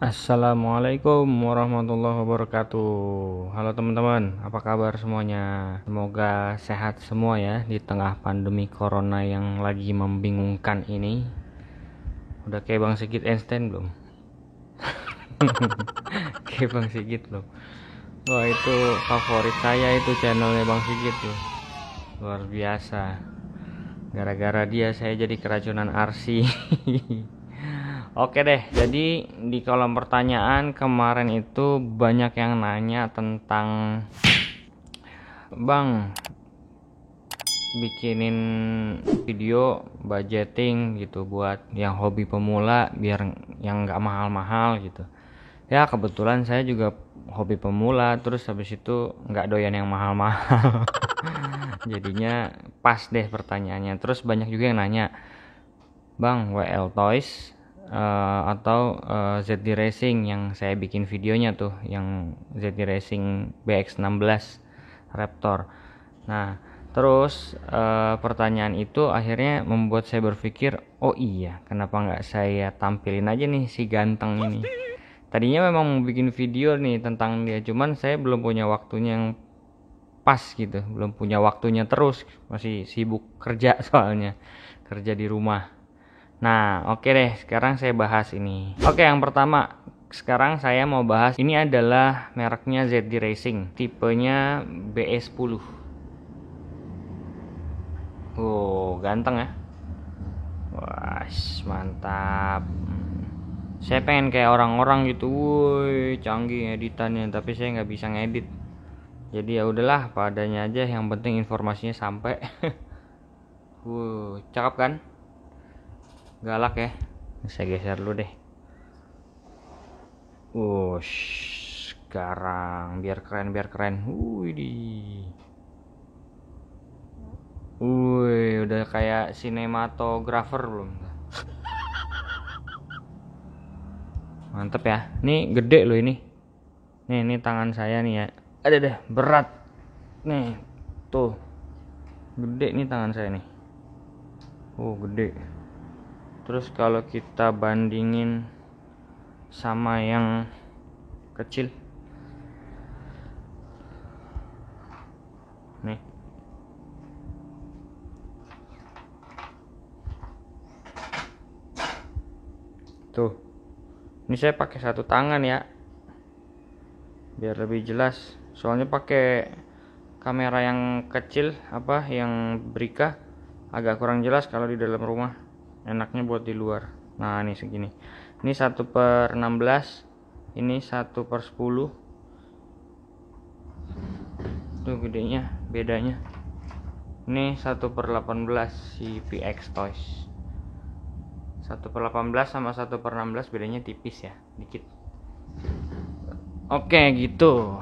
Assalamualaikum warahmatullahi wabarakatuh. Halo teman-teman, apa kabar semuanya? Semoga sehat semua ya di tengah pandemi corona yang lagi membingungkan ini. Udah kayak Bang Sigit Einstein belum? Kayak Bang Sigit belum? Wah, itu favorit saya, itu channelnya Bang Sigit tuh. Luar biasa. Gara-gara dia saya jadi keracunan arsi. Oke deh, jadi di kolom pertanyaan kemarin itu banyak yang nanya tentang Bang, bikinin video budgeting gitu buat yang hobi pemula biar yang nggak mahal-mahal gitu. Ya kebetulan saya juga hobi pemula, terus habis itu nggak doyan yang mahal-mahal. Jadinya pas deh pertanyaannya. Terus banyak juga yang nanya, Bang, WL Toys atau ZD Racing yang saya bikin videonya tuh, yang ZD Racing BX16 Raptor. Nah, terus pertanyaan itu akhirnya membuat saya berpikir, oh iya, kenapa nggak saya tampilin aja nih si ganteng ini. Tadinya memang mau bikin video nih tentang dia, cuman saya belum punya waktunya yang pas gitu, belum punya waktunya, terus masih sibuk kerja soalnya kerja di rumah. Nah, oke deh, sekarang saya bahas ini. Oke, yang pertama, sekarang saya mau bahas, ini adalah mereknya ZD Racing, tipenya BE10. Oh, ganteng ya. Wah, mantap. Saya pengen kayak orang-orang gitu, woi, canggih editannya, tapi saya nggak bisa ngedit. Jadi ya udahlah, padanya aja, yang penting informasinya sampai. Cakep kan? Galak ya. Saya geser dulu deh. Sekarang biar keren. Udah kayak sinematografer belum? Mantep ya. Nih gede loh ini. Nih tangan saya nih ya. Ada deh, berat. Nih, tuh. Gede nih tangan saya nih. Gede. Terus kalau kita bandingin sama yang kecil, nih, tuh, ini saya pakai satu tangan ya biar lebih jelas, soalnya pakai kamera yang kecil, yang Brika, agak kurang jelas kalau di dalam rumah, enaknya buat di luar. Nah, ini segini, ini 1/16, ini 1/10. Tuh gedenya, bedanya. Ini 1/18 si PX Toys. 1/18 sama 1/16 bedanya tipis ya, dikit. Oke, gitu.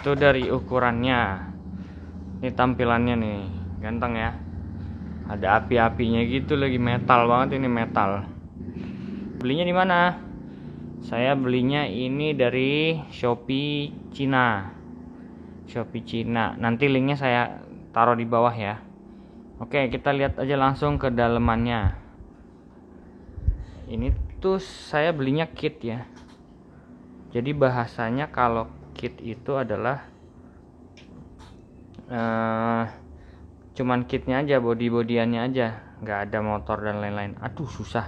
Itu dari ukurannya. Ini tampilannya nih, ganteng ya. Ada api-apinya gitu, lagi metal banget ini, metal. Belinya di mana? Saya belinya ini dari Shopee Cina. Nanti linknya saya taruh di bawah ya. Oke, kita lihat aja langsung ke dalemannya. Ini tuh saya belinya kit ya. Jadi bahasanya kalau kit itu adalah cuman kitnya aja, body-bodiannya aja, nggak ada motor dan lain-lain. Aduh, susah.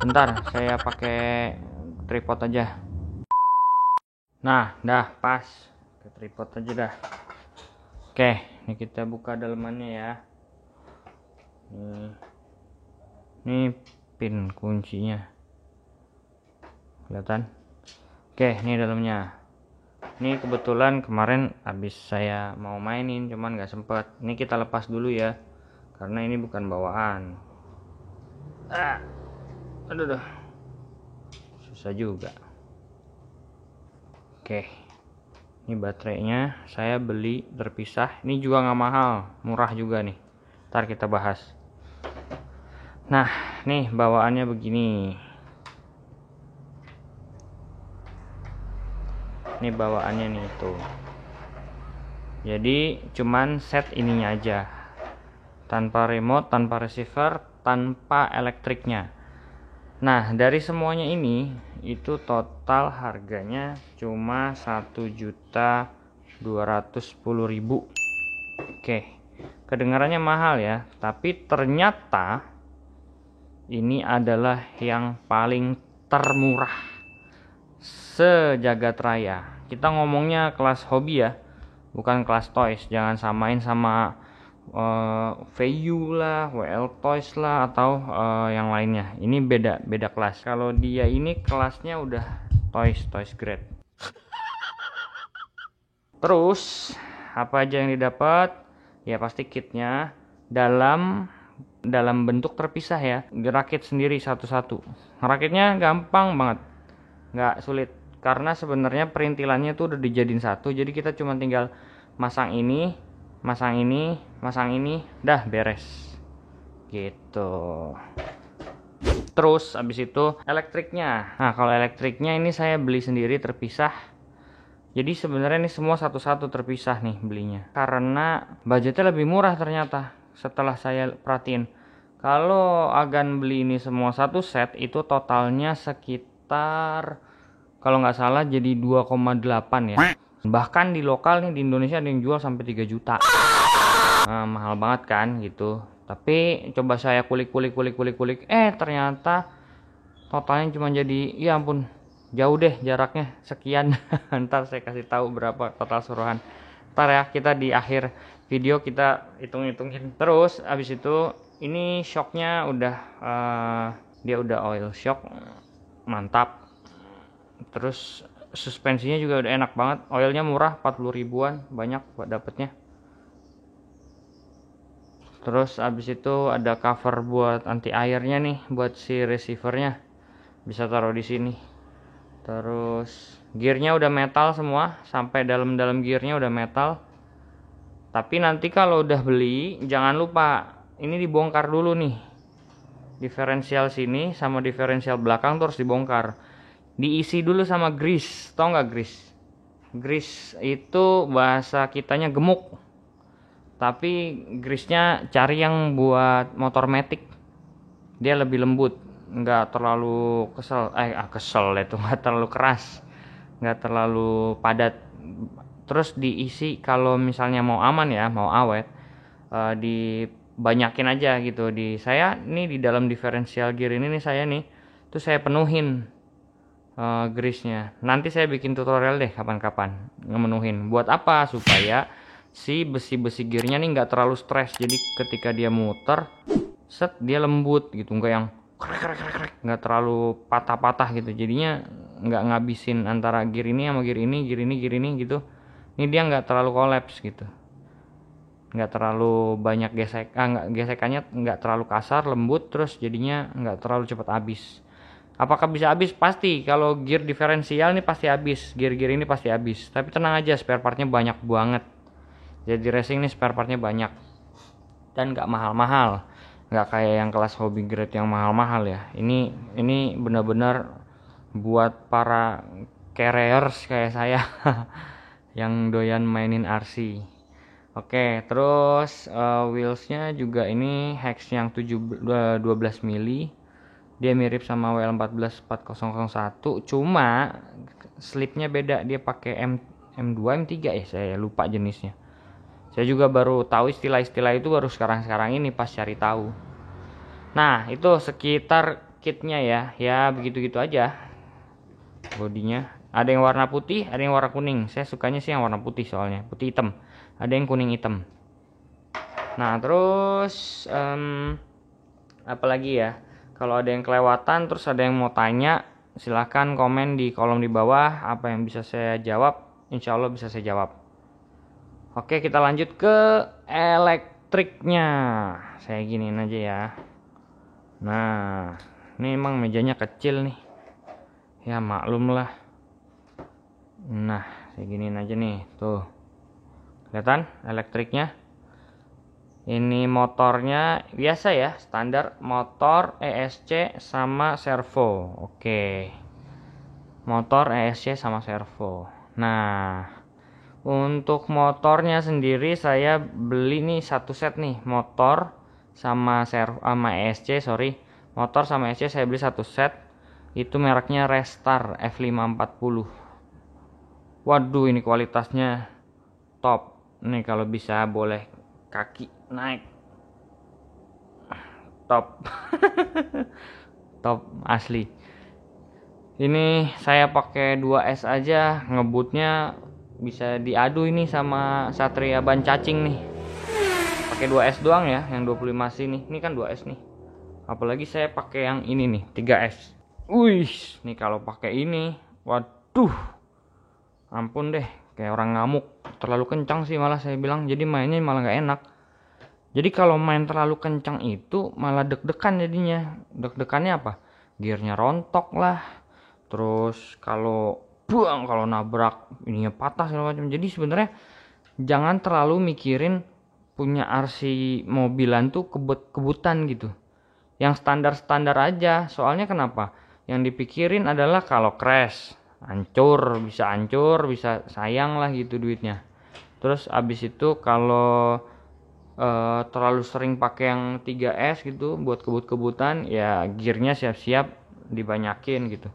Bentar, saya pakai tripod aja. Nah, dah pas. Ke tripod aja dah. Oke, ini kita buka dalemannya ya. Ini pin kuncinya. Kelihatan? Oke, ini dalamnya. Ini kebetulan kemarin habis saya mau mainin, cuman nggak sempet. Ini kita lepas dulu ya, karena ini bukan bawaan. Aduh, susah juga. Oke, ini baterainya saya beli terpisah. Ini juga nggak mahal, murah juga nih. Ntar kita bahas. Nah, nih bawaannya begini. Ini bawaannya nih tuh. Jadi cuman set ininya aja, tanpa remote, tanpa receiver, tanpa elektriknya. Nah, dari semuanya ini itu total harganya cuma 1.210.000. Oke, kedengarannya mahal ya, tapi ternyata ini adalah yang paling termurah sejagat raya. Kita ngomongnya kelas hobi ya, bukan kelas toys. Jangan samain sama VU lah, WL Toys lah, atau yang lainnya. Ini beda kelas. Kalau dia ini kelasnya udah toys grade. Terus apa aja yang didapat? Ya pasti kitnya dalam bentuk terpisah ya. Rakit sendiri satu-satu. Rakitnya gampang banget, nggak sulit, karena sebenarnya perintilannya tuh udah dijadiin satu. Jadi kita cuma tinggal masang ini, dah beres gitu. Terus abis itu elektriknya. Nah kalau elektriknya ini saya beli sendiri terpisah. Jadi sebenarnya ini semua satu-satu terpisah nih belinya, karena budgetnya lebih murah ternyata setelah saya perhatiin. Kalau agan beli ini semua satu set itu totalnya sekitar, kalau nggak salah jadi 2,8 ya. Bahkan di lokal nih di Indonesia ada yang jual sampai 3 juta. Nah, mahal banget kan gitu. Tapi coba saya kulik, ternyata totalnya cuma jadi, ya ampun, jauh deh jaraknya sekian. Ntar saya kasih tahu berapa total suruhan. Ntar ya, kita di akhir video kita hitung-hitungin. Terus abis itu ini shocknya udah dia udah oil shock, mantap. Terus suspensinya juga udah enak banget. Oilnya murah, 40 ribuan, banyak buat dapetnya. Terus abis itu ada cover buat anti airnya nih, buat si receivernya, bisa taruh di sini. Terus gearnya udah metal semua, sampai dalam gearnya udah metal. Tapi nanti kalau udah beli jangan lupa ini dibongkar dulu nih, diferensial sini sama diferensial belakang terus dibongkar, diisi dulu sama grease. Tau nggak grease? Grease itu bahasa kitanya gemuk, tapi grease-nya cari yang buat motor matic, dia lebih lembut, nggak terlalu kesel itu, nggak terlalu keras, nggak terlalu padat. Terus diisi kalau misalnya mau aman ya, mau awet, dibanyakin aja gitu. Di saya nih di dalam diferensial gear ini nih, saya nih tuh saya penuhin grease-nya. Nanti saya bikin tutorial deh kapan-kapan ngemenuhin. Buat apa? Supaya si besi-besi gearnya nih nggak terlalu stres. Jadi ketika dia muter, set dia lembut gitu, nggak yang krek, nggak terlalu patah-patah gitu. Jadinya nggak ngabisin antara gear ini sama gear ini gitu. Ini dia nggak terlalu kolaps gitu, nggak terlalu banyak gesekannya nggak terlalu kasar, lembut. Terus jadinya nggak terlalu cepat habis. Apakah bisa habis? Pasti. Kalau gear diferensial ini pasti habis, gear-gear ini pasti habis. Tapi tenang aja, spare partnya banyak banget. Jadi racing ini spare partnya banyak dan nggak mahal-mahal, nggak kayak yang kelas hobby grade yang mahal-mahal ya. Ini benar-benar buat para carriers kayak saya yang doyan mainin RC. Oke, terus wheelsnya juga ini hex yang 12 mili. Dia mirip sama WL14 4001, cuma slipnya beda. Dia pakai M2 M3 ya, saya lupa jenisnya. Saya juga baru tahu istilah-istilah itu baru sekarang ini pas cari tahu. Nah, itu sekitar kitnya ya. Ya begitu-gitu aja. Bodinya ada yang warna putih, ada yang warna kuning. Saya sukanya sih yang warna putih, soalnya putih hitam. Ada yang kuning hitam. Nah, terus apa lagi ya? Kalau ada yang kelewatan, terus ada yang mau tanya, silahkan komen di kolom di bawah. Apa yang bisa saya jawab, insya Allah bisa saya jawab. Oke, kita lanjut ke elektriknya. Saya giniin aja ya. Nah, ini emang mejanya kecil nih, ya maklum lah. Nah, saya giniin aja nih, tuh kelihatan elektriknya. Ini motornya biasa ya, standar motor ESC sama servo. Oke, motor ESC sama servo. Nah, untuk motornya sendiri saya beli nih satu set nih, motor sama ESC, motor sama ESC saya beli satu set. Itu mereknya Restar F540. Waduh, ini kualitasnya top. Nih kalau bisa boleh kaki naik. Top. Top asli. Ini saya pakai 2S aja, ngebutnya bisa diadu ini sama Satria ban cacing nih. Pakai 2S doang ya, yang 25 nih. Ini kan 2S nih. Apalagi saya pakai yang ini nih, 3S. Wih, nih kalau pakai ini, waduh. Ampun deh, kayak orang ngamuk. Terlalu kencang sih malah saya bilang, jadi mainnya malah nggak enak. Jadi kalau main terlalu kencang itu malah deg-degan jadinya. Deg-degannya apa? Gearnya rontok lah. Terus kalau nabrak ininya patah segala macam. Jadi sebenarnya jangan terlalu mikirin punya RC mobilan tuh kebutan gitu. Yang standar-standar aja. Soalnya kenapa? Yang dipikirin adalah kalau crash, hancur, bisa sayang lah gitu duitnya. Terus abis itu kalau terlalu sering pakai yang 3S gitu buat kebut-kebutan, ya gearnya siap-siap dibanyakin gitu.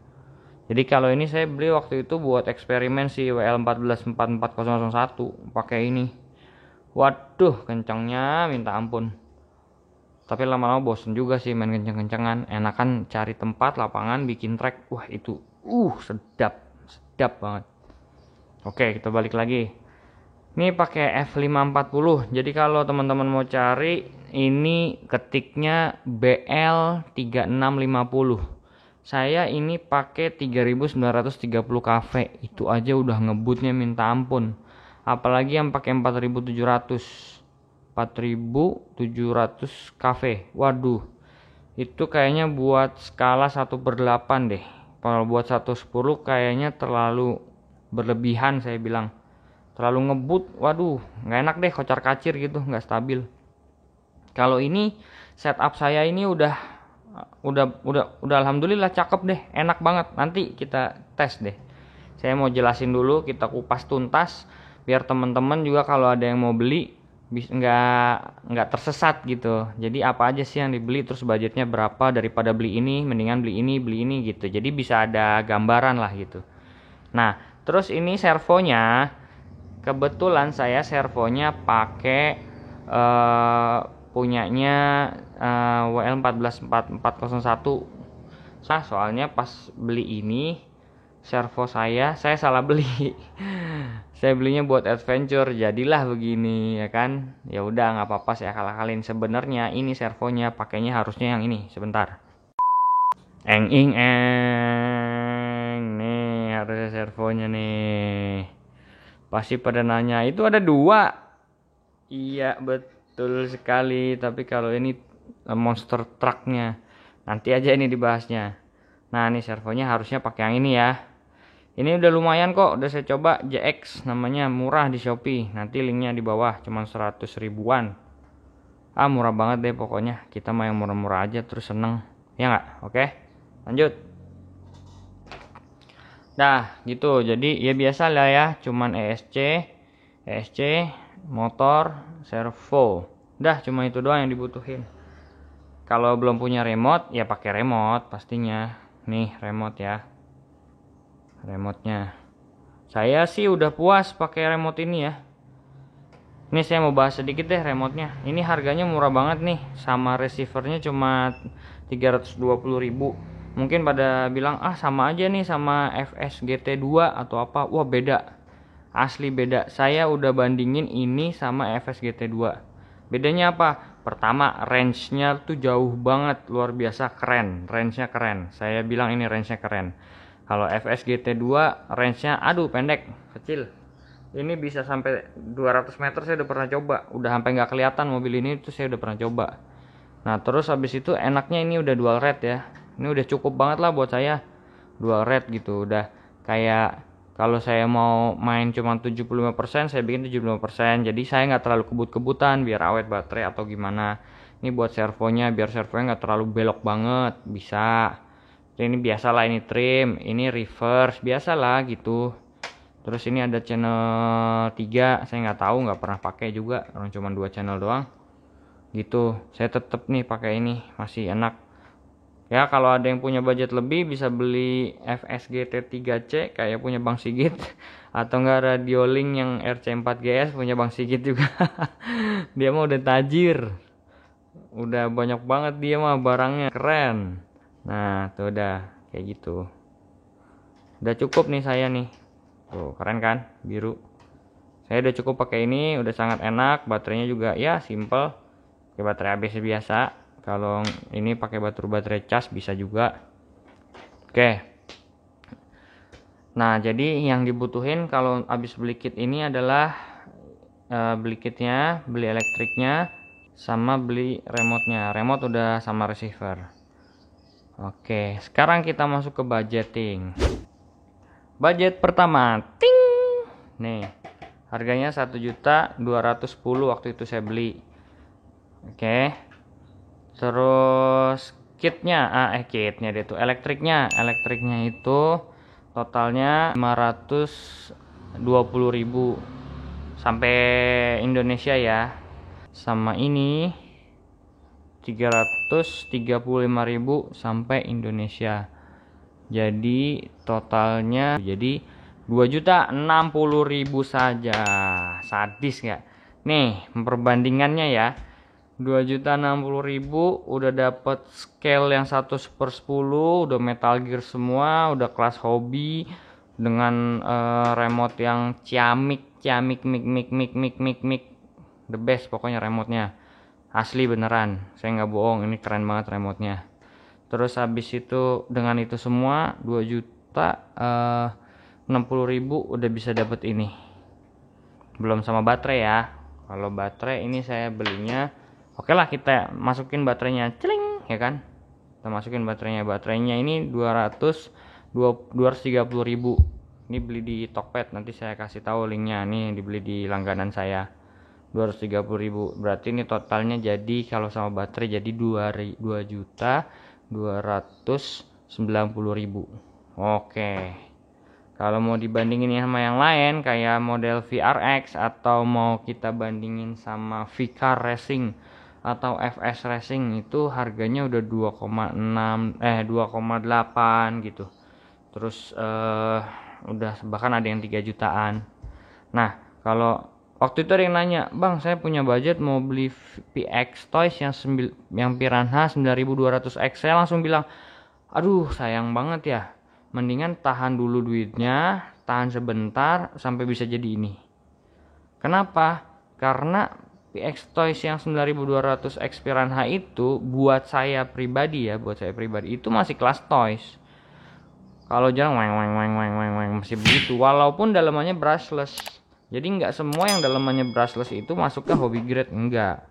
Jadi kalau ini saya beli waktu itu buat eksperimen si WL144401 pakai ini. Waduh, kencangnya minta ampun. Tapi lama-lama bosen juga sih main kenceng-kencengan. Enakan cari tempat lapangan bikin track. Wah, itu sedap banget. Oke, kita balik lagi. Ini pakai F540. Jadi kalau teman-teman mau cari, ini ketiknya BL3650. Saya ini pakai 3930 kV. Itu aja udah ngebutnya minta ampun. Apalagi yang pakai 4700 kV. Waduh. Itu kayaknya buat skala 1/8 deh. Kalau buat 1/10 kayaknya terlalu berlebihan saya bilang. Terlalu ngebut, waduh, nggak enak deh, kocar kacir gitu, nggak stabil. Kalau ini setup saya ini udah alhamdulillah cakep deh, enak banget. Nanti kita tes deh. Saya mau jelasin dulu, kita kupas tuntas, biar teman-teman juga kalau ada yang mau beli nggak tersesat gitu. Jadi apa aja sih yang dibeli, terus budgetnya berapa, daripada beli ini, mendingan beli ini gitu. Jadi bisa ada gambaran lah gitu. Nah, terus ini servonya. Kebetulan saya servonya pakai punyanya WL144401. Soalnya pas beli ini servo saya salah beli. Saya belinya buat adventure, jadilah begini ya kan. Ya udah nggak apa-apa, saya akal-akalin. Sebenarnya ini servonya pakainya harusnya yang ini. Sebentar. Eng nih harusnya servonya nih. Pasti pada nanya, itu ada 2. Iya betul sekali. Tapi kalau ini monster trucknya, nanti aja ini dibahasnya. Nah ini servonya harusnya pakai yang ini ya. Ini udah lumayan kok, udah saya coba JX, namanya, murah di Shopee. Nanti linknya di bawah, cuma 100 ribuan. Murah banget deh pokoknya. Kita mah yang murah-murah aja terus seneng. Ya nggak? Oke, lanjut. Nah gitu, jadi ya biasa lah ya, cuman ESC, motor, servo. Udah cuma itu doang yang dibutuhin. Kalau belum punya remote ya pakai remote pastinya. Nih remote ya, remote-nya. Saya sih udah puas pakai remote ini ya. Ini saya mau bahas sedikit deh remote-nya. Ini harganya murah banget nih, sama receiver-nya cuma 320.000. Mungkin pada bilang, sama aja nih sama FS GT2 atau apa. Wah beda, asli beda. Saya udah bandingin ini sama FS GT2. Bedanya apa? Pertama, range-nya tuh jauh banget, luar biasa keren. Range-nya keren, saya bilang ini range-nya keren. Kalau FS GT2 range-nya pendek, kecil. Ini bisa sampai 200 meter, saya udah pernah coba. Udah sampai nggak kelihatan mobil ini, tuh saya udah pernah coba. Nah terus habis itu enaknya ini udah dual rate ya. Ini udah cukup banget lah buat saya, dual rate gitu. Udah kayak kalau saya mau main cuma 75%, saya bikin 75%. Jadi saya nggak terlalu kebut-kebutan biar awet baterai atau gimana. Ini buat servonya, biar servonya nggak terlalu belok banget, bisa. Ini biasalah, ini trim, ini reverse, biasalah gitu. Terus ini ada channel 3, saya nggak tahu, nggak pernah pakai juga, orang cuma 2 channel doang gitu. Saya tetap nih pakai ini, masih enak. Ya kalau ada yang punya budget lebih bisa beli FSGT 3C kayak punya Bang Sigit atau enggak Radio Link yang RC4GS punya Bang Sigit juga. Dia mah udah tajir. Udah banyak banget dia mah barangnya, keren. Nah, tuh udah kayak gitu. Udah cukup nih saya nih. Tuh, keren kan? Biru. Saya udah cukup pakai ini, udah sangat enak. Baterainya juga ya simple. Pakai baterai ABC biasa. Kalau ini pakai baterai cas bisa juga. Oke. Nah, jadi yang dibutuhin kalau habis beli kit ini adalah beli kitnya, beli elektriknya, sama beli remote-nya. Remote udah sama receiver. Oke, sekarang kita masuk ke budgeting. Budget pertama, ting. Nih, harganya 1.210.000 waktu itu saya beli. Oke. Terus kitnya deh tuh, elektriknya itu totalnya 520.000 sampai Indonesia ya. Sama ini 335.000 sampai Indonesia. Jadi totalnya jadi 2.060.000 saja. Sadis nggak? Nih perbandingannya ya. 2.060.000 udah dapet scale yang 1/10, udah Metal Gear semua, udah kelas hobi dengan remote yang ciamik mik the best pokoknya remotenya. Asli beneran, saya nggak bohong, ini keren banget remotenya. Terus habis itu dengan itu semua 2.060.000 udah bisa dapet ini. Belum sama baterai ya. Kalau baterai ini saya belinya, oke lah kita masukin baterainya, celing ya kan. Kita masukin baterainya ini 230.000. Ini beli di Tokped, nanti saya kasih tahu linknya. Nih dibeli di langganan saya. 230.000. Berarti ini totalnya jadi kalau sama baterai jadi 2.290.000. Oke. Kalau mau dibandingin sama yang lain kayak model VRX atau mau kita bandingin sama VCAR Racing atau FS Racing itu harganya udah 2,8 gitu. Terus udah bahkan ada yang 3 jutaan. Nah, kalau waktu itu ada yang nanya, "Bang, saya punya budget mau beli PX Toys yang Piranha 9200X." Saya langsung bilang, "Aduh, sayang banget ya. Mendingan tahan dulu duitnya, tahan sebentar sampai bisa jadi ini." Kenapa? Karena PX Toys yang 9200X Piranha itu buat saya pribadi itu masih kelas toys. Kalau jalan weng masih begitu, walaupun dalamannya brushless. Jadi nggak semua yang dalamannya brushless itu masuk ke hobby grade, enggak.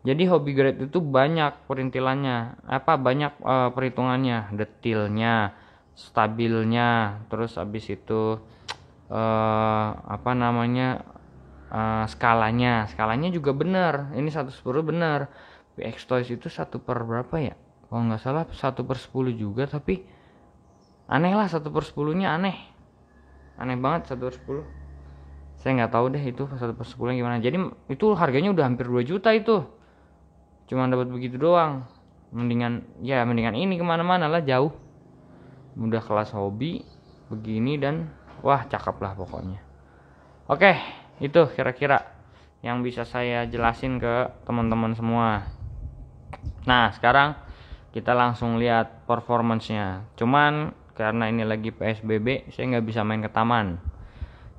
Jadi hobby grade itu banyak perintilannya, banyak perhitungannya, detailnya, stabilnya, terus habis itu skalanya juga benar. Ini 1/10 benar. PX Toys itu 1/berapa ya? Kalau nggak salah 1/10 juga, tapi aneh lah 1/10-nya aneh banget 1/10. Saya nggak tahu deh itu 1/10 gimana. Jadi itu harganya udah hampir 2 juta itu. Cuma dapat begitu doang. Mendingan ini kemana-mana lah, jauh. Udah kelas hobi begini dan wah cakep lah pokoknya. Oke, itu kira-kira yang bisa saya jelasin ke teman-teman semua. Nah sekarang kita langsung lihat performance-nya. Cuman karena ini lagi PSBB saya nggak bisa main ke taman.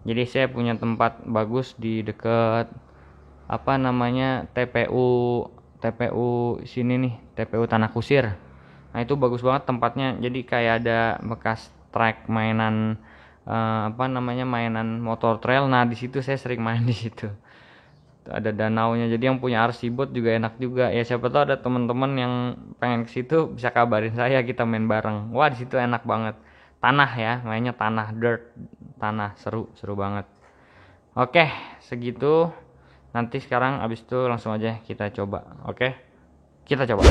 Jadi saya punya tempat bagus di deket TPU sini nih, TPU Tanah Kusir. Nah itu bagus banget tempatnya. Jadi kayak ada bekas track mainan mainan motor trail. Nah di situ saya sering main di situ. Ada danaunya. Jadi yang punya RC boat juga enak juga. Ya siapa tahu ada teman-teman yang pengen ke situ bisa kabarin saya, kita main bareng. Wah di situ enak banget. Tanah ya, mainnya tanah, dirt, tanah, seru banget. Oke, segitu. Nanti sekarang abis itu langsung aja kita coba. Oke, kita coba.